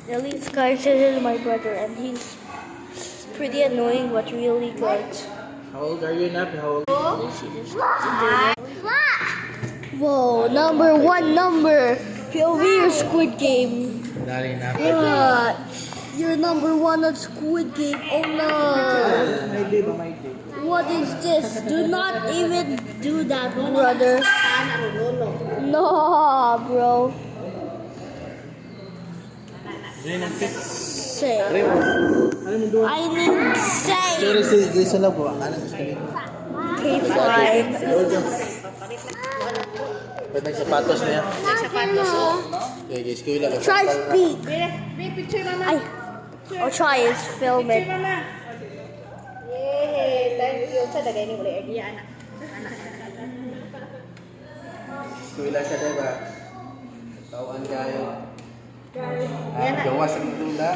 Elite Skies is my brother, and he's pretty annoying but really good. How old are you, Nap? How old? Whoa, number one number. POV or Squid Game? Dali, Nap. You're number one at Squid Game. Oh no. May day ba? May day. What is this? Do not even do that, brother. No, bro. Ano yung pick? Say. Ano mo doon? I need say. Sorry, sis. Sa labo. Ano gusto niyo? Okay, fine. Pwede yung sapatos niya. Okay, guys. Kuya lang. Try speak. Ay. I'll try is film it. Yay! Thank you. Sa dagay ni mulai idea anak. Kuya lang siya, diba? Tauan kayo. Gawa sa dula.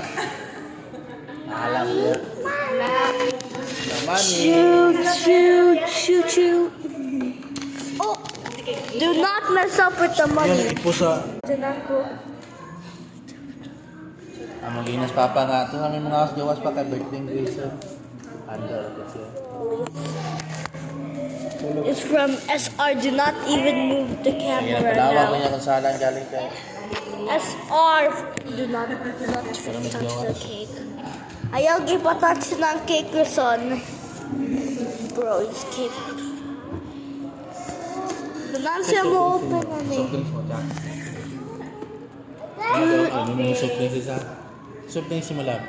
Alam niya. Naman eh. Shoot. Oh, do not mess up with the Yan, money. ipo sa... Tinan ko. Ang maginas papa nga. Ito namin mga gawas pa kay birthday Grayson. Under kasi. It's from SR. Do not even move the Sige, camera nagpadawa ko now. niya kung saan galing kay. SR. Do not touch the cake. Ayaw gipatouch ng cake ko, son. Bro, it's cake. Doon siya mo open na eh. Drinks mo, Jack. Ano mo soup drinks isa? Soup drinks si Malab.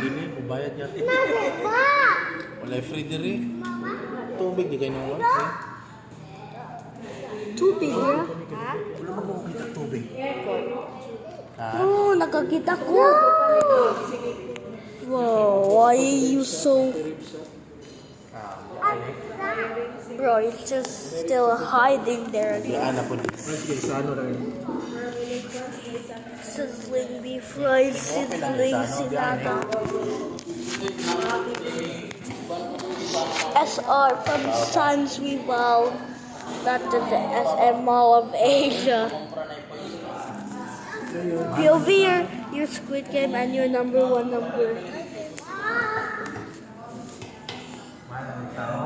Dini, ubayad niya. Wala free diri. Tubig di kayo naman. Tubig, bro. Wala mo kita tubig. Ha? Oh, nakakita ko. Wow, why are you so... Bro, it's just still hiding there again. Yan na po. Sige, sa ano rin? Sizzling beef fries, sizzling sinata. SR from Sans Rival, not the SM Mall of Asia. POV, your Squid Game and your number one number.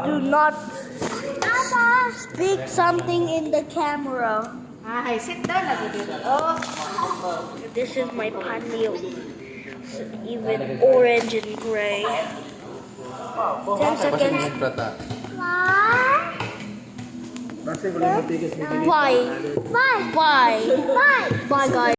Do not speak something in the camera. Ay, sit down na dito. Oh. This is my panyo. It's even orange and gray. 10 seconds. Bye. Bye. Bye, guys.